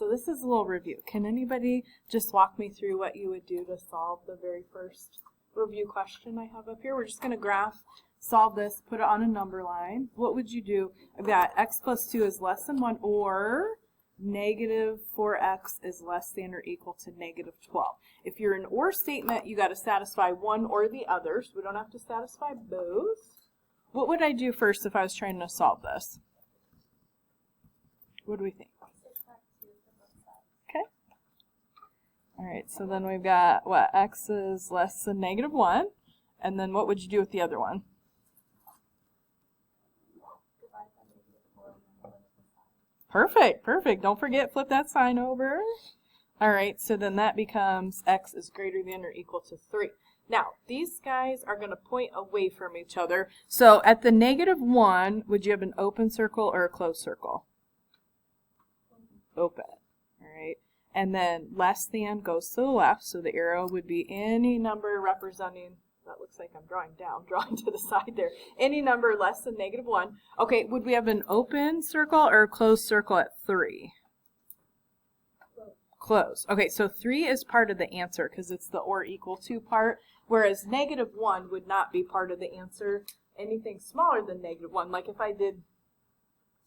so this is a little review. Can anybody just walk me through what you would do to solve the very first review question I have up here? We're just going to solve this, put it on a number line. What would you do? I've got x plus 2 is less than 1, or negative 4x is less than or equal to negative 12. If you're an or statement, you got to satisfy one or the other, so we don't have to satisfy both. What would I do first if I was trying to solve this? What do we think? Okay. All right, so then we've got, what, x is less than negative 1. And then what would you do with the other one? Perfect, perfect. Don't forget, flip that sign over. All right, so then that becomes x is greater than or equal to 3. Now, these guys are going to point away from each other. So at the negative 1, would you have an open circle or a closed circle? Open. All right. And then less than goes to the left, so the arrow would be any number representing, that looks like I'm drawing to the side there, any number less than negative 1. Okay, would we have an open circle or a closed circle at 3? Close. Okay, so 3 is part of the answer because it's the or equal to part, whereas negative 1 would not be part of the answer. Anything smaller than negative 1, like if I did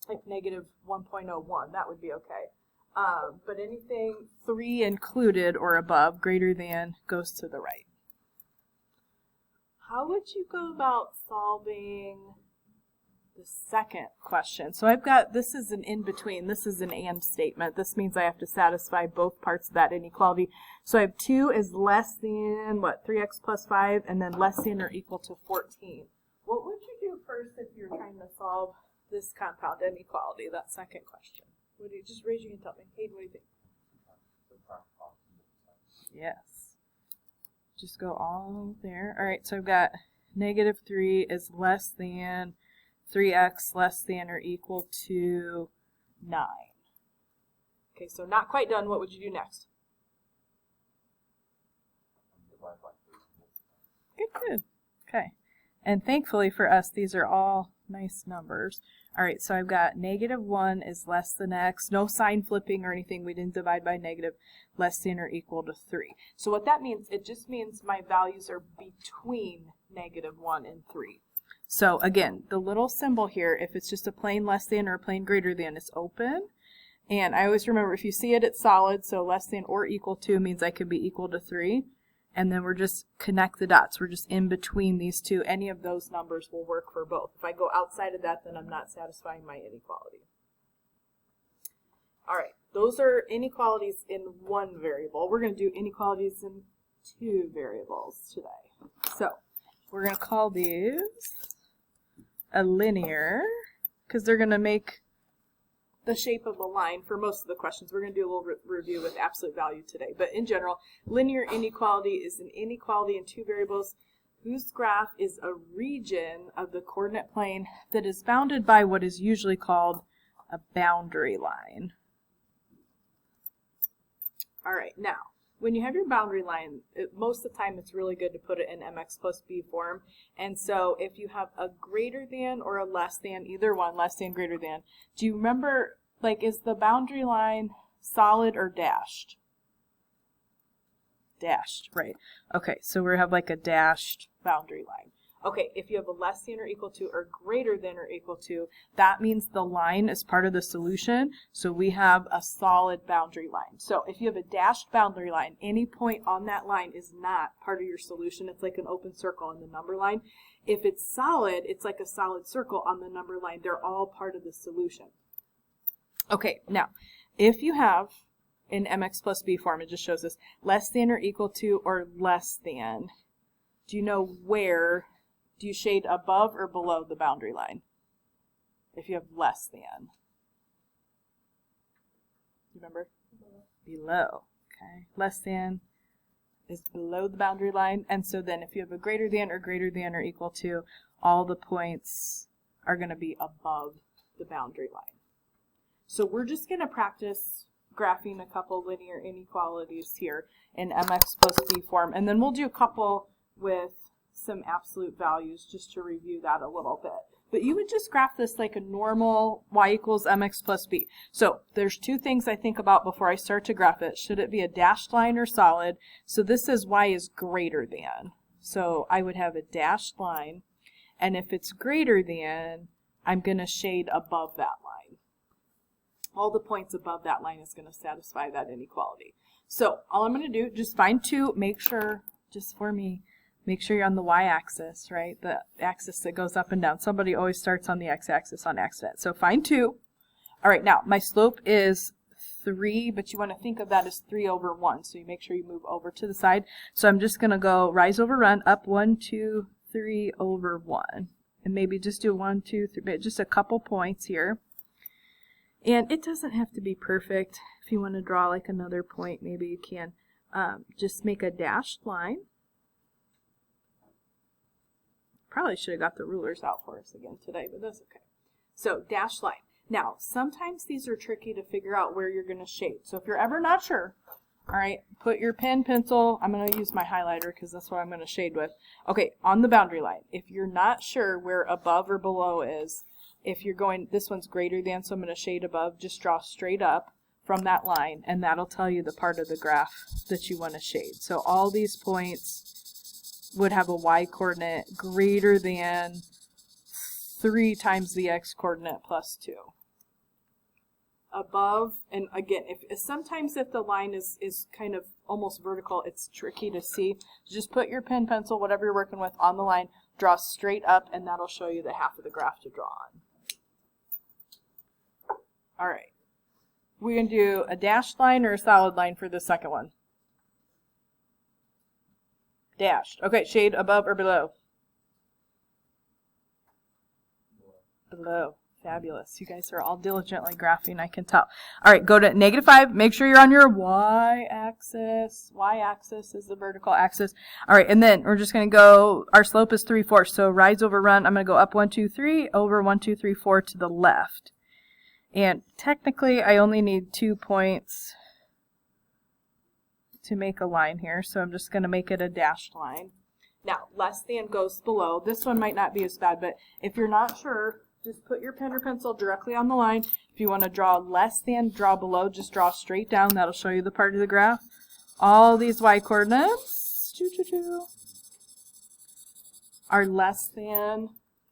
like negative 1.01, that would be okay. But anything 3 included or above, greater than, goes to the right. How would you go about solving the second question? So I've got, this is an in-between, this is an and statement. This means I have to satisfy both parts of that inequality. So I have 2 is less than, what, 3x plus 5, and then less than or equal to 14. What would you do first if you're trying to solve this compound inequality, that second question? What do you, just raise your hand and tell me. Hayden, what do you think? Yes. Just go all there. All right, so I've got negative 3 is less than 3x less than or equal to 9. Okay, so not quite done. What would you do next? Good. Okay. And thankfully for us, these are all nice numbers. All right, so I've got negative 1 is less than x. No sign flipping or anything. We didn't divide by negative. Less than or equal to 3. So what that means, it just means my values are between negative 1 and 3. So again, the little symbol here, if it's just a plain less than or a plain greater than, it's open. And I always remember, if you see it, it's solid. So less than or equal to means I could be equal to 3. And then we're just connect the dots. We're just in between these two. Any of those numbers will work for both. If I go outside of that, then I'm not satisfying my inequality. All right, those are inequalities in one variable. We're going to do inequalities in 2 variables today. So we're going to call these a linear, because they're going to make the shape of a line for most of the questions. We're going to do a little review with absolute value today. But in general, linear inequality is an inequality in 2 variables whose graph is a region of the coordinate plane that is bounded by what is usually called a boundary line. All right, now, when you have your boundary line, most of the time it's really good to put it in mx plus b form. And so if you have a greater than or a less than, either one, less than, greater than, do you remember, like, is the boundary line solid or dashed? Dashed, right. Okay, so we have like a dashed boundary line. Okay, if you have a less than or equal to or greater than or equal to, that means the line is part of the solution, so we have a solid boundary line. So if you have a dashed boundary line, any point on that line is not part of your solution. It's like an open circle on the number line. If it's solid, it's like a solid circle on the number line. They're all part of the solution. Okay, now, if you have in mx plus b form, it just shows us less than or equal to or less than, do you know where? Do you shade above or below the boundary line if you have less than? Remember? Below. Okay. Less than is below the boundary line. And so then if you have a greater than or equal to, all the points are going to be above the boundary line. So we're just going to practice graphing a couple linear inequalities here in mx plus b form. And then we'll do a couple with some absolute values just to review that a little bit. But you would just graph this like a normal y equals mx plus b. So there's two things I think about before I start to graph it. Should it be a dashed line or solid? So this says y is greater than. So I would have a dashed line. And if it's greater than, I'm going to shade above that line. All the points above that line is going to satisfy that inequality. So all I'm going to do, just find 2, make sure, just for me, make sure you're on the y-axis, right? The axis that goes up and down. Somebody always starts on the x-axis on accident. So find 2. All right, now my slope is 3, but you want to think of that as 3 over 1. So you make sure you move over to the side. So I'm just going to go rise over run, up 1, 2, 3 over 1. And maybe just do 1, 2, 3, just a couple points here. And it doesn't have to be perfect. If you want to draw like another point, maybe you can just make a dashed line. Probably should have got the rulers out for us again today, but that's okay. So dashed line. Now, sometimes these are tricky to figure out where you're going to shade. So if you're ever not sure, all right, put your pen, pencil. I'm going to use my highlighter because that's what I'm going to shade with. Okay, on the boundary line. If you're not sure where above or below is, if you're going, this one's greater than, so I'm going to shade above, just draw straight up from that line, and that'll tell you the part of the graph that you want to shade. So all these points would have a y-coordinate greater than 3 times the x-coordinate plus 2. Above, and again, sometimes if the line is kind of almost vertical, it's tricky to see. Just put your pen, pencil, whatever you're working with on the line, draw straight up, and that'll show you the half of the graph to draw on. All right. We're going to do a dashed line or a solid line for the second one. Dashed. Okay, shade above or below? Below. Fabulous. You guys are all diligently graphing, I can tell. All right, go to -5. Make sure you're on your y-axis. Y-axis is the vertical axis. All right, and then we're just going to go, our slope is 3/4. So rise over run, I'm going to go up 1, 2, 3, over 1, 2, 3, 4 to the left. And technically, I only need 2 points to make a line here. So I'm just going to make it a dashed line. Now, less than goes below. This one might not be as bad, but if you're not sure, just put your pen or pencil directly on the line. If you want to draw less than, draw below, just draw straight down. That'll show you the part of the graph. All these y-coordinates are less than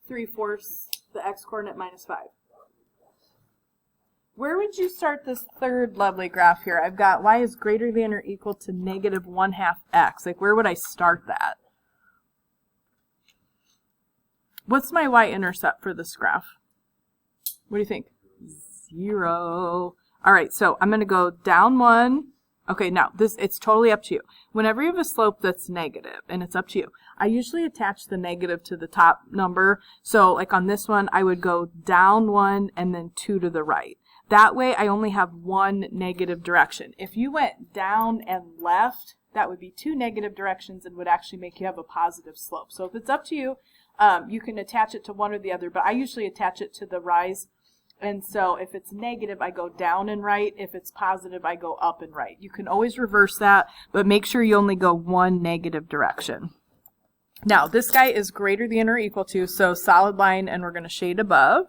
3/4 the x-coordinate minus 5. Where would you start this third lovely graph here? I've got y is greater than or equal to -1/2 x. Like, where would I start that? What's my y-intercept for this graph? What do you think? 0. All right, so I'm going to go down 1. Okay, now it's totally up to you. Whenever you have a slope that's negative, and it's up to you, I usually attach the negative to the top number. So like on this one, I would go down 1 and then 2 to the right. That way I only have 1 negative direction. If you went down and left, that would be 2 negative directions and would actually make you have a positive slope. So if it's up to you, you can attach it to one or the other, but I usually attach it to the rise. And so if it's negative, I go down and right. If it's positive, I go up and right. You can always reverse that, but make sure you only go 1 negative direction. Now, this guy is greater than or equal to, so solid line, and we're going to shade above.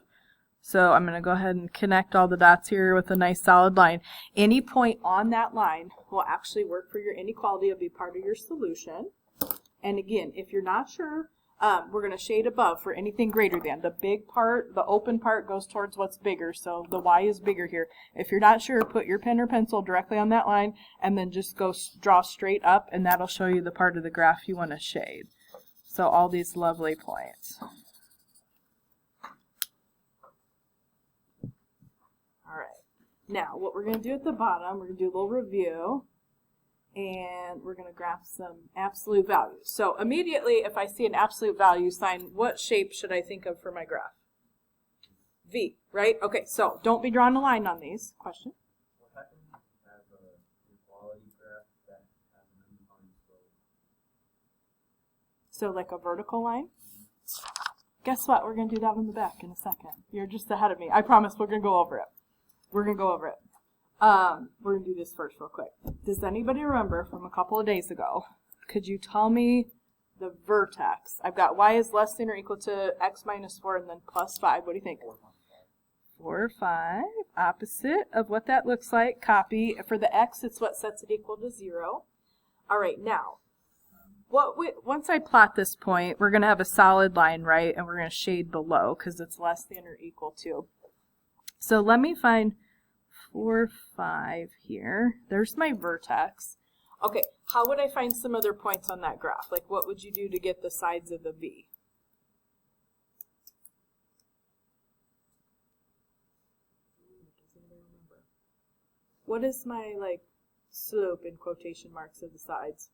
So I'm going to go ahead and connect all the dots here with a nice solid line. Any point on that line will actually work for your inequality. It'll be part of your solution. And again, if you're not sure, we're going to shade above for anything greater than. The big part, the open part, goes towards what's bigger, so the y is bigger here. If you're not sure, put your pen or pencil directly on that line, and then just go draw straight up, and that'll show you the part of the graph you want to shade. So all these lovely points. All right. Now, what we're going to do at the bottom, we're going to do a little review. And we're going to graph some absolute values. So immediately, if I see an absolute value sign, what shape should I think of for my graph? V, right? Okay, so don't be drawing a line on these. Question? What happens if you have an inequality graph that has an undefined slope? So like a vertical line? Guess what? We're going to do that in the back in a second. You're just ahead of me. I promise we're going to go over it. We're going to go over it. We're going to do this first real quick. Does anybody remember from a couple of days ago, could you tell me the vertex. I've got y is less than or equal to x minus 4 and then plus 5. What do you think? 4 or 5. Opposite of what that looks like. Copy. For the x, it's what sets it equal to 0. All right, now, once I plot this point, we're going to have a solid line, right? And we're going to shade below because it's less than or equal to. So let me find 4, 5 here. There's my vertex. Okay, how would I find some other points on that graph? Like, what would you do to get the sides of the V? Does anybody remember? What is my, like, slope in quotation marks of the sides?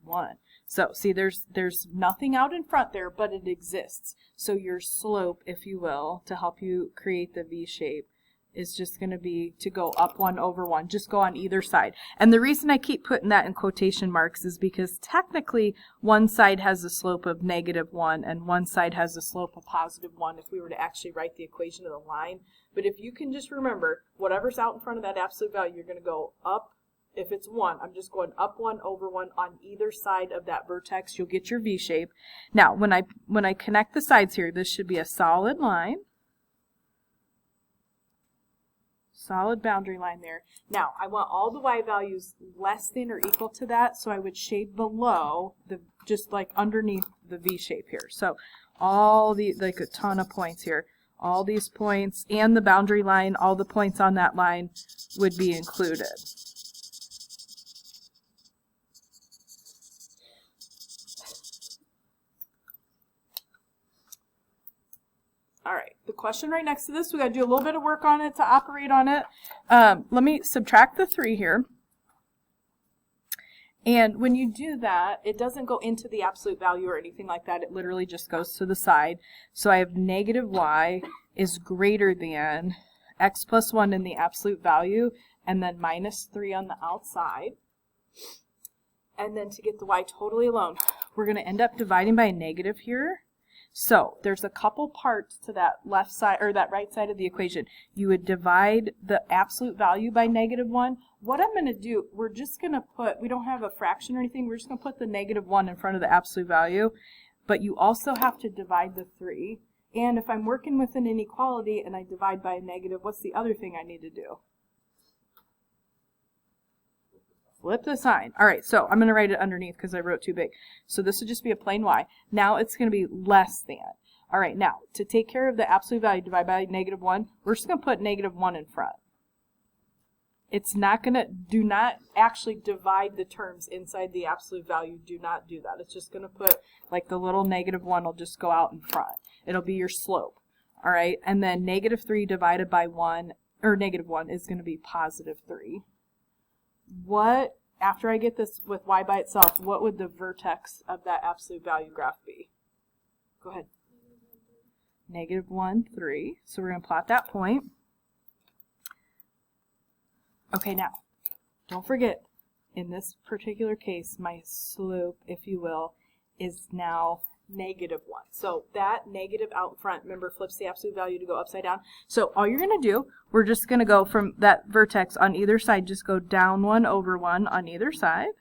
1. So see, there's nothing out in front there, but it exists. So your slope, if you will, to help you create the V shape is just going to be to go up 1 over 1. Just go on either side. And the reason I keep putting that in quotation marks is because technically one side has a slope of -1 and one side has a slope of +1 if we were to actually write the equation of the line. But if you can just remember, whatever's out in front of that absolute value, you're going to go up. If it's 1, I'm just going up 1 over 1 on either side of that vertex. You'll get your V shape. Now, when I connect the sides here, this should be a solid line. Solid boundary line there. Now, I want all the y values less than or equal to that, so I would shade below, just like underneath the V shape here. So all the, like a ton of points here. All these points and the boundary line, all the points on that line would be included. All right, the question right next to this, we got to do a little bit of work on it to operate on it. Let me subtract the 3 here. And when you do that, it doesn't go into the absolute value or anything like that. It literally just goes to the side. So I have negative y is greater than x plus 1 in the absolute value, and then minus 3 on the outside. And then to get the y totally alone, we're going to end up dividing by a negative here. So there's a couple parts to that left side or that right side of the equation. You would divide the absolute value by -1. What I'm going to do, we're just going to put, we don't have a fraction or anything, we're just going to put the -1 in front of the absolute value. But you also have to divide the 3. And if I'm working with an inequality and I divide by a negative, what's the other thing I need to do? Flip the sign. All right, so I'm going to write it underneath because I wrote too big. So this would just be a plain y. Now it's going to be less than. All right, now to take care of the absolute value, divide by -1, we're just going to put -1 in front. It's not going to, do not actually divide the terms inside the absolute value. Do not do that. It's just going to put, like the little -1 will just go out in front. It'll be your slope. All right, and then -3 divided by 1, or -1 is going to be +3. What, after I get this with y by itself, what would the vertex of that absolute value graph be? Go ahead. -1, 3. So we're going to plot that point. Okay, now, don't forget, in this particular case, my slope, if you will, is now -1. So that negative out front, remember, flips the absolute value to go upside down. So all you're going to do, we're just going to go from that vertex on either side, just go down 1 over 1 on either side.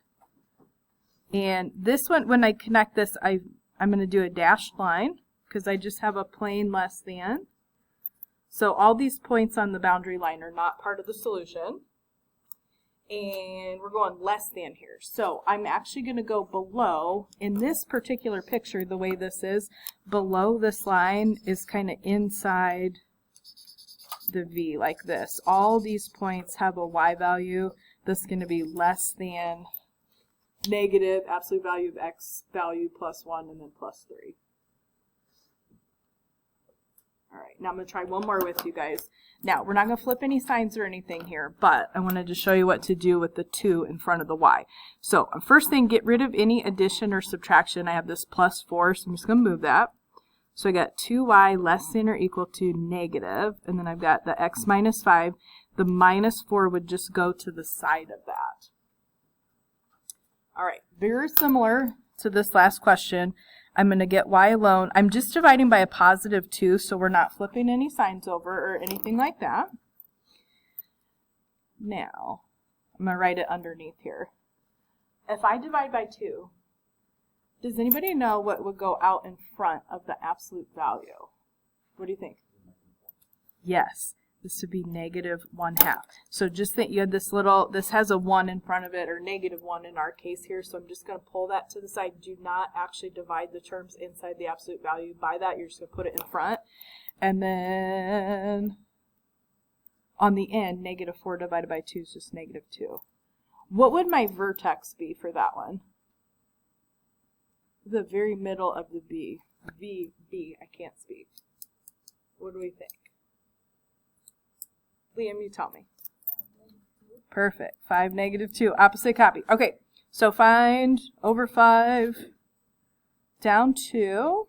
And this one, when I connect this, I'm going to do a dashed line because I just have a plain less than. So all these points on the boundary line are not part of the solution. And we're going less than here. So I'm actually going to go below. In this particular picture, the way this is, below this line is kind of inside the V, like this. All these points have a y value that's going to be less than negative absolute value of x value plus 1 and then plus 3. All right, now I'm going to try one more with you guys. Now, we're not going to flip any signs or anything here, but I wanted to show you what to do with the 2 in front of the y. So, first thing, get rid of any addition or subtraction. I have this plus 4, so I'm just going to move that. So I got 2y less than or equal to negative, and then I've got the x minus 5. The minus 4 would just go to the side of that. All right, very similar to this last question. I'm going to get y alone. I'm just dividing by a positive 2, so we're not flipping any signs over or anything like that. Now, I'm going to write it underneath here. if I divide by 2, does anybody know what would go out in front of the absolute value? What do you think? Yes, this would be -1/2. So just think you had this little, this has a 1 in front of it, or -1 in our case here, so I'm just going to pull that to the side. Do not actually divide the terms inside the absolute value by that. You're just going to put it in front. And then on the end, -4 divided by 2 is just -2. What would my vertex be for that one? The very middle of the B. B, I can't speak. What do we think? Liam, you tell me. Perfect. 5, -2. Opposite copy. Okay, so find over 5 down 2.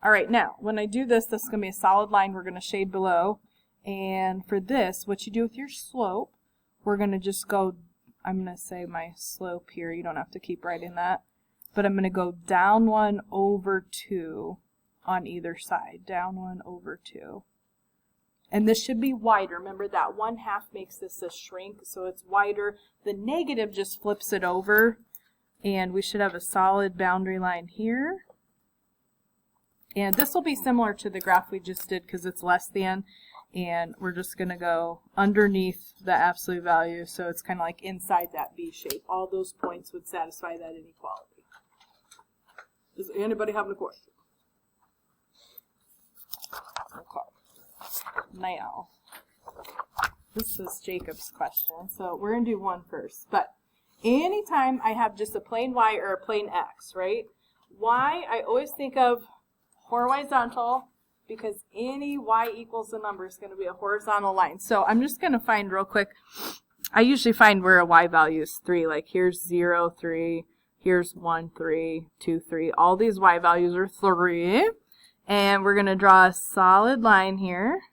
All right, now, when I do this, this is going to be a solid line we're going to shade below. And for this, what you do with your slope, we're going to just go, I'm going to say my slope here. You don't have to keep writing that. But I'm going to go down 1 over 2 on either side. Down 1 over 2. And this should be wider. Remember that 1/2 makes this a shrink, so it's wider. The negative just flips it over, and we should have a solid boundary line here. And this will be similar to the graph we just did because it's less than, and we're just going to go underneath the absolute value, so it's kind of like inside that B shape. All those points would satisfy that inequality. Does anybody have a question? Okay. Now, this is Jacob's question, so we're going to do one first. But anytime I have just a plain Y or a plain X, right? Y, I always think of horizontal, because any Y equals a number is going to be a horizontal line. So I'm just going to find real quick. I usually find where a Y value is 3. Like here's 0, 3, here's 1, 3, 2, 3. All these Y values are 3. And we're going to draw a solid line here,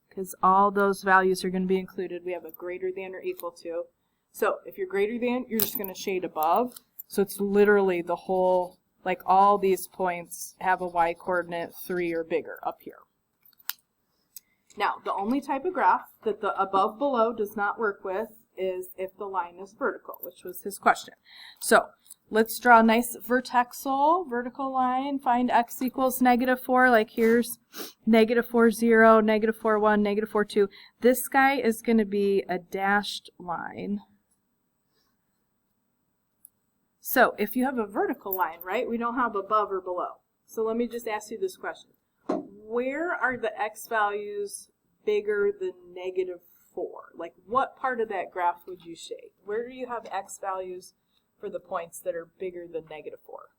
because all those values are going to be included. We have a greater than or equal to. So if you're greater than, you're just going to shade above. So it's literally the whole, like all these points have a Y coordinate 3 or bigger up here. Now, the only type of graph that the above below does not work with is if the line is vertical, which was his question. So let's draw a nice vertical line. Find x equals -4. Like here's -4, 0, -4, 1, -4, 2. This guy is going to be a dashed line. So if you have a vertical line, right, we don't have above or below. So let me just ask you this question. Where are the x values bigger than -4? Like what part of that graph would you shade? Where do you have x values for the points that are bigger than -4?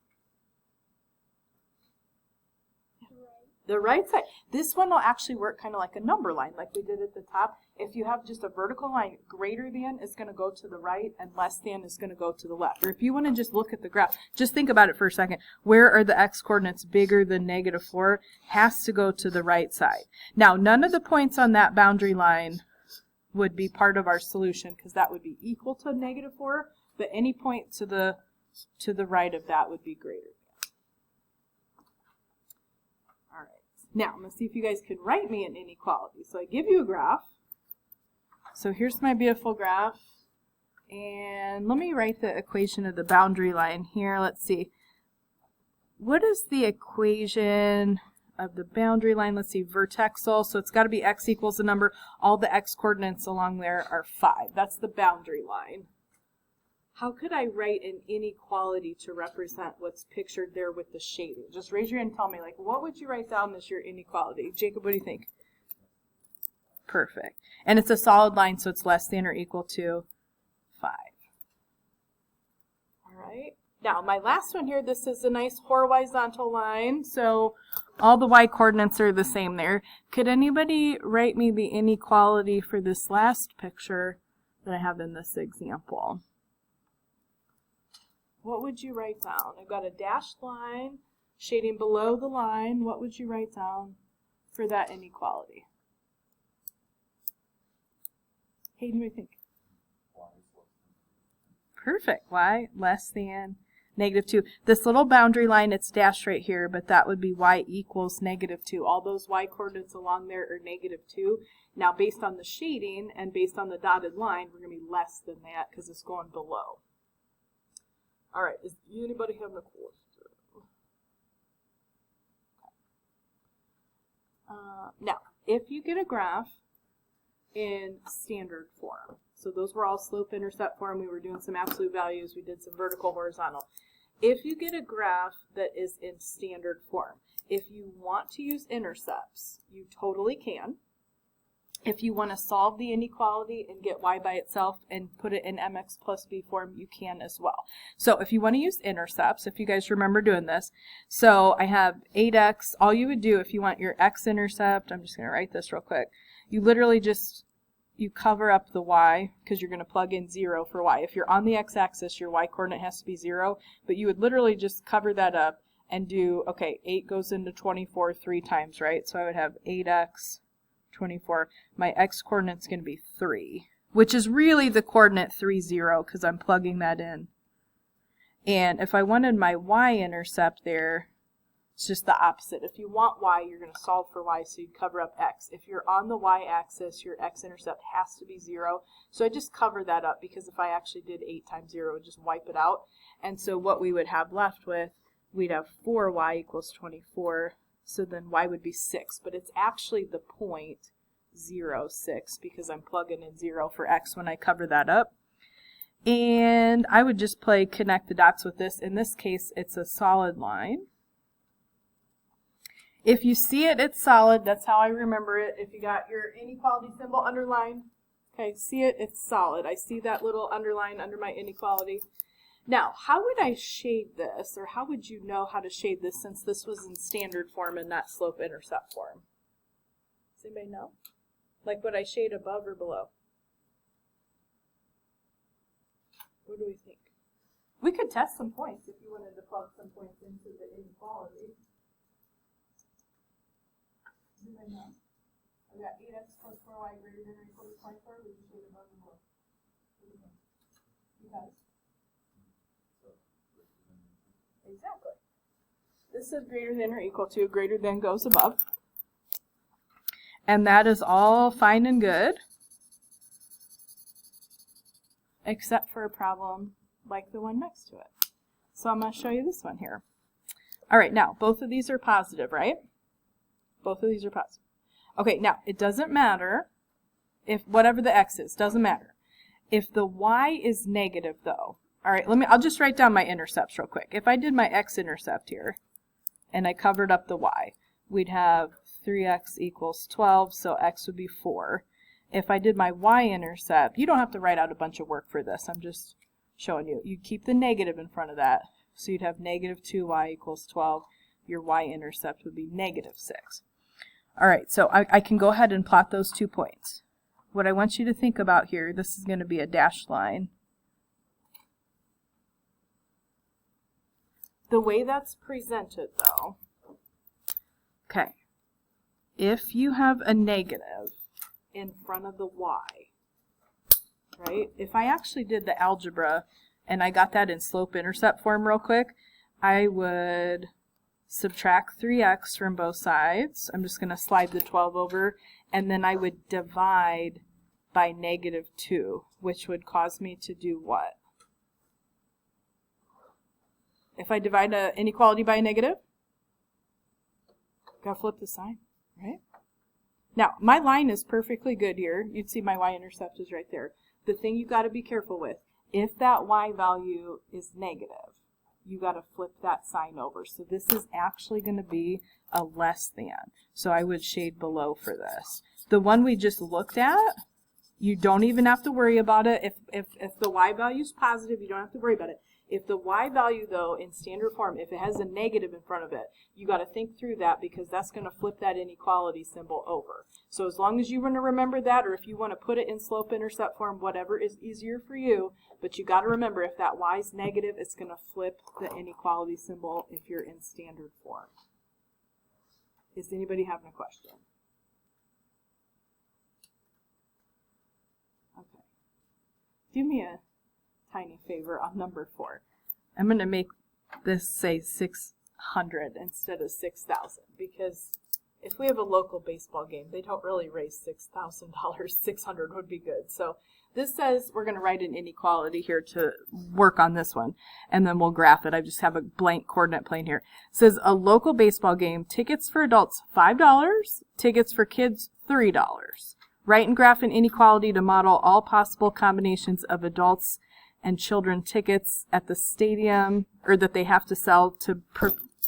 The right side. This one will actually work kind of like a number line like we did at the top. If you have just a vertical line, greater than is going to go to the right and less than is going to go to the left. Or if you want to just look at the graph, just think about it for a second. Where are the x coordinates bigger than -4? Has to go to the right side. Now, none of the points on that boundary line would be part of our solution because that would be equal to -4, but any point to the right of that would be greater. All right. Now, I'm going to see if you guys can write me an inequality. So I give you a graph. So here's my beautiful graph. And let me write the equation of the boundary line here. Let's see. What is the equation of the boundary line? Let's see, vertexal. So it's got to be x equals a number. All the x coordinates along there are 5. That's the boundary line. How could I write an inequality to represent what's pictured there with the shading? Just raise your hand and tell me, like, what would you write down as your inequality? Jacob, what do you think? Perfect. And it's a solid line, so it's less than or equal to 5. All right. Now, my last one here, this is a nice horizontal line, so all the y coordinates are the same there. Could anybody write me the inequality for this last picture that I have in this example? What would you write down? I've got a dashed line shading below the line. What would you write down for that inequality? Hayden, what do you think? Perfect. Y less than -2. This little boundary line, it's dashed right here, but that would be y equals -2. All those y coordinates along there are -2. Now, based on the shading and based on the dotted line, we're going to be less than that because it's going below. All right, is anybody having a question? Now, if you get a graph in standard form, so those were all slope-intercept form, we were doing some absolute values, we did some vertical, horizontal. If you get a graph that is in standard form, if you want to use intercepts, you totally can. If you want to solve the inequality and get y by itself and put it in mx plus b form, you can as well. So if you want to use intercepts, if you guys remember doing this, so I have 8x, all you would do if you want your x-intercept, I'm just going to write this real quick, you literally just, you cover up the y because you're going to plug in 0 for y. If you're on the x-axis, your y-coordinate has to be 0, but you would literally just cover that up and do, okay, 8 goes into 24 3 times, right? So I would have 8x 24. My x-coordinate's going to be 3, which is really the coordinate 3, 0, because I'm plugging that in. And if I wanted my y-intercept there, it's just the opposite. If you want y, you're going to solve for y, so you cover up x. If you're on the y-axis, your x-intercept has to be 0. So I just cover that up, because if I actually did 8 times 0, it would just wipe it out. And so what we would have left with, we'd have 4y equals 24. So then y would be 6, but it's actually the point 0, 6, because I'm plugging in 0 for x when I cover that up. And I would just play connect the dots with this. In this case, it's a solid line. If you see it, it's solid. That's how I remember it. If you got your inequality symbol underlined, okay, see it, it's solid. I see that little underline under my inequality. Now, how would I shade this, or how would you know how to shade this since this was in standard form and not slope-intercept form? Does anybody know? Like, would I shade above or below? What do we think? We could test some points if you wanted to plug some points into the inequality. Does anybody know? I've got 8x plus 4y greater than or equal to 24. Would you shade above or below? What do you think? Because? Exactly. This is greater than or equal to, greater than goes above. And that is all fine and good, except for a problem like the one next to it. So I'm going to show you this one here. All right, now, both of these are positive, right? Both of these are positive. Okay, now, it doesn't matter if whatever the x is, doesn't matter. If the y is negative, though, all right, I'll just write down my intercepts real quick. If I did my x-intercept here, and I covered up the y, we'd have 3x equals 12, so x would be 4. If I did my y-intercept, you don't have to write out a bunch of work for this. I'm just showing you. You keep the negative in front of that, so you'd have negative 2y equals 12. Your y-intercept would be negative 6. All right, so I can go ahead and plot those 2 points. What I want you to think about here, this is going to be a dashed line. The way that's presented, though, okay, if you have a negative in front of the y, right, if I actually did the algebra and I got that in slope-intercept form real quick, I would subtract 3x from both sides. I'm just going to slide the 12 over, and then I would divide by negative 2, which would cause me to do what? If I divide an inequality by a negative, gotta flip the sign, right? Now, my line is perfectly good here. You'd see my y-intercept is right there. The thing you gotta be careful with, if that y value is negative, you gotta flip that sign over. So this is actually gonna be a less than. So I would shade below for this. The one we just looked at, you don't even have to worry about it. If the y value is positive, you don't have to worry about it. If the y value, though, in standard form, if it has a negative in front of it, you got to think through that because that's going to flip that inequality symbol over. So as long as you want to remember that, or if you want to put it in slope-intercept form, whatever is easier for you, but you got to remember if that y is negative, it's going to flip the inequality symbol if you're in standard form. Is anybody having a question? Okay. Do me a tiny favor on number 4. I'm going to make this say 600 instead of 6,000, because if we have a local baseball game, they don't really raise $6,000. 600 would be good. So this says we're going to write an inequality here to work on this one, and then we'll graph it. I just have a blank coordinate plane here. It says a local baseball game, tickets for adults $5, tickets for kids $3. Write and graph an inequality to model all possible combinations of adults and children tickets at the stadium, or that they have to sell to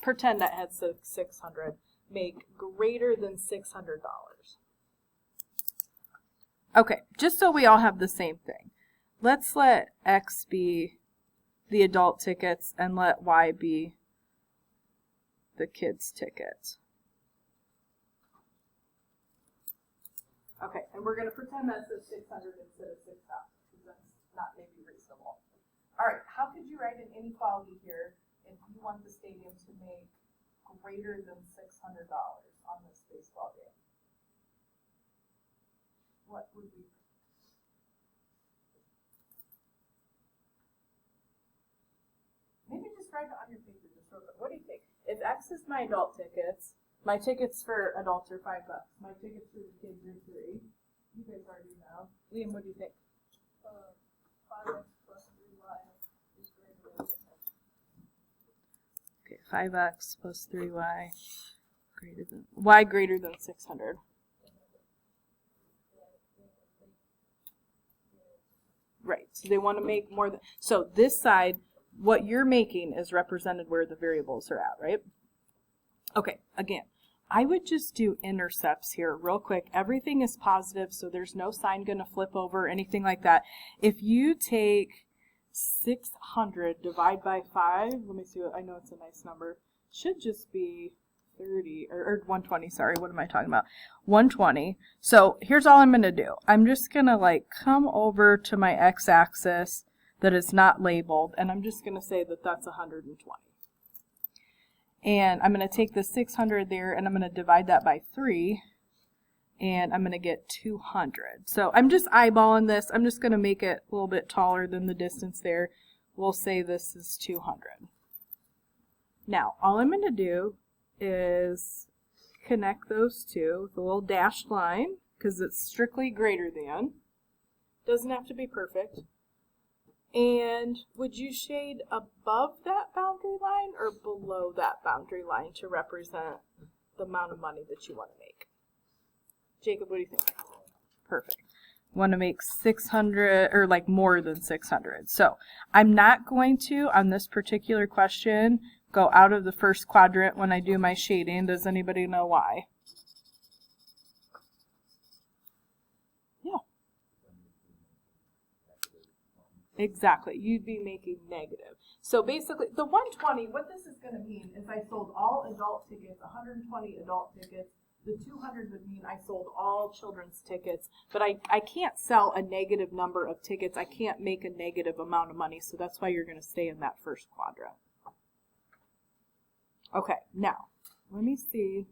pretend that had 600, make greater than $600. Okay, just so we all have the same thing. Let's let X be the adult tickets and let Y be the kids' tickets. Okay, and we're going to pretend that says 600 instead of 6,000, because that's not maybe reasonable. All right, how could you write an inequality here if you want the stadium to make greater than $600 on this baseball game? What would we? Maybe just write it on your paper just real quick. What do you think? If X is my adult tickets, my tickets for adults are $5. My tickets for the kids are $3. You guys already know. Liam, what do you think? 5x plus 3y is greater than 600. Okay, 5x plus 3y greater than y greater than 600. Right. So they want to make more than. So this side, what you're making is represented where the variables are at, right? Okay. Again, I would just do intercepts here real quick. Everything is positive, so there's no sign going to flip over or anything like that. If you take 600 divide by 5, let me see what, I know it's a nice number, should just be 30, or 120, sorry, what am I talking about? 120. So here's all I'm going to do. I'm just going to like come over to my x-axis that is not labeled, and I'm just going to say that that's 120. And I'm going to take the 600 there, and I'm going to divide that by 3, and I'm going to get 200. So I'm just eyeballing this. I'm just going to make it a little bit taller than the distance there. We'll say this is 200. Now, all I'm going to do is connect those two with a little dashed line, because it's strictly greater than. Doesn't have to be perfect. And would you shade above that boundary line or below that boundary line to represent the amount of money that you want to make? Jacob, what do you think? Perfect. Want to make 600, or like more than 600. So I'm not going to, on this particular question, go out of the first quadrant when I do my shading. Does anybody know why? Yeah. Exactly. You'd be making negative. So basically, the 120, what this is going to mean is I sold all adult tickets, 120 adult tickets. The 200 would mean I sold all children's tickets, but I can't sell a negative number of tickets. I can't make a negative amount of money, so that's why you're going to stay in that first quadrant. Okay, now, let me see.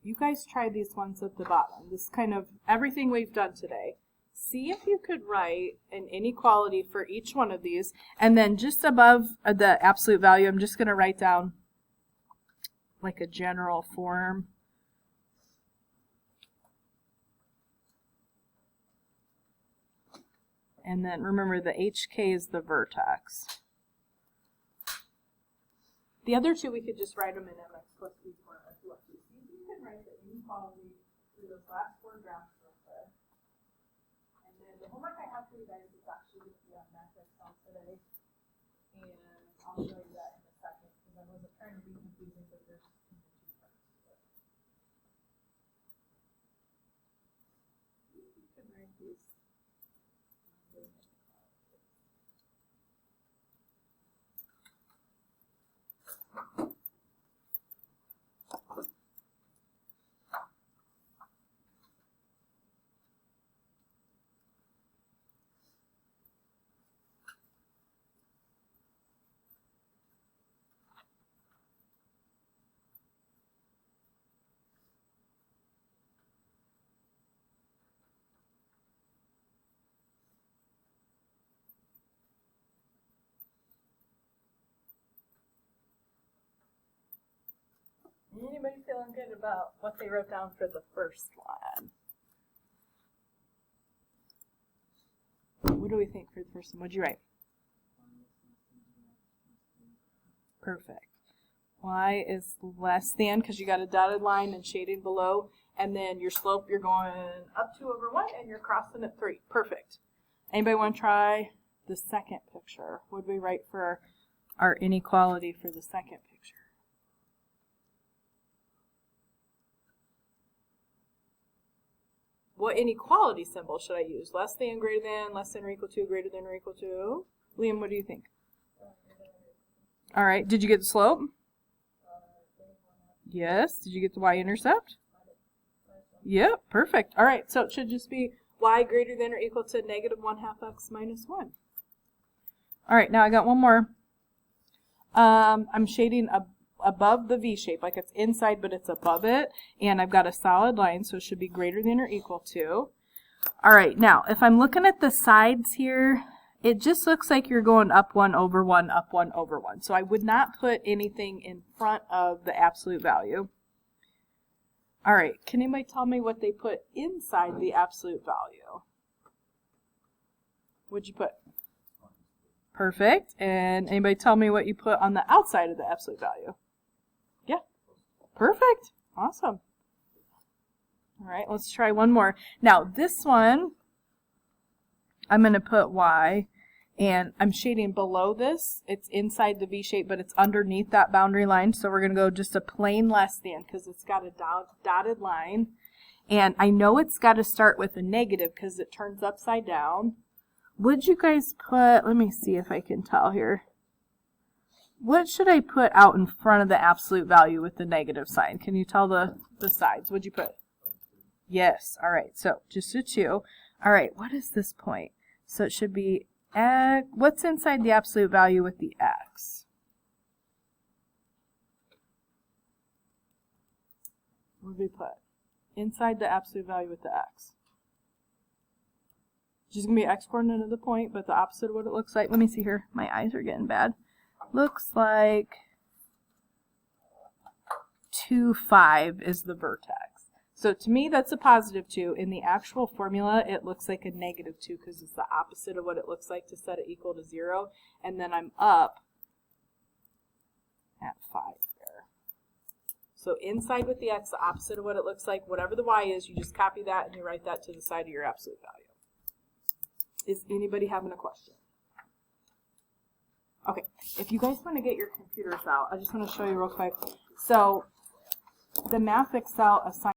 You guys try these ones at the bottom. This is kind of everything we've done today. See if you could write an inequality for each one of these, and then just above the absolute value, I'm just going to write down like a general form. And then remember, the HK is the vertex. The other two, we could just write them in MX plus B form if you want to. You can write the inequality through those last 4 graphs real quick. And then the homework I have for you guys is actually going to be on matrix on today. And I'll show you that in a second, because I wasn't trying to be confusing, but there's 2 parts to it. You can write these. Anybody feeling good about what they wrote down for the first one? What do we think for the first one? What'd you write? Perfect. Y is less than, because you got a dotted line and shading below, and then your slope, you're going up 2 over 1, and you're crossing at 3. Perfect. Anybody want to try the second picture? What did we write for our inequality for the second picture? What inequality symbol should I use? Less than, greater than, less than or equal to, greater than or equal to? Liam, what do you think? All right. Did you get the slope? Yes. Did you get the y-intercept? Yep. Perfect. All right. So it should just be y greater than or equal to negative 1/2 x minus 1. All right. Now I got one more. I'm shading above the V shape, like it's inside, but it's above it. And I've got a solid line, so it should be greater than or equal to. All right. Now, if I'm looking at the sides here, it just looks like you're going up 1 over 1, up 1 over 1. So I would not put anything in front of the absolute value. All right, can anybody tell me what they put inside the absolute value? What'd you put? Perfect. And anybody tell me what you put on the outside of the absolute value? Yeah. Perfect. Awesome. All right, let's try one more. Now, this one, I'm going to put y, and I'm shading below this. It's inside the V shape, but it's underneath that boundary line. So we're going to go just a plain less than, because it's got a dotted line. And I know it's got to start with a negative because it turns upside down. Would you guys put, let me see if I can tell here. What should I put out in front of the absolute value with the negative sign? Can you tell the sides? What'd you put? Yes. All right. So just a 2. All right. What is this point? So it should be x. What's inside the absolute value with the x? What did we put? Inside the absolute value with the x. Just going to be x coordinate of the point, but the opposite of what it looks like. Let me see here. My eyes are getting bad. Looks like 2, 5 is the vertex. So to me, that's a positive 2. In the actual formula, it looks like a negative 2 because it's the opposite of what it looks like to set it equal to 0. And then I'm up at 5 there. So inside with the x, the opposite of what it looks like, whatever the y is, you just copy that and you write that to the side of your absolute value. Is anybody having a question? Okay, if you guys want to get your computers out, I just want to show you real quick. So the Math Excel assignment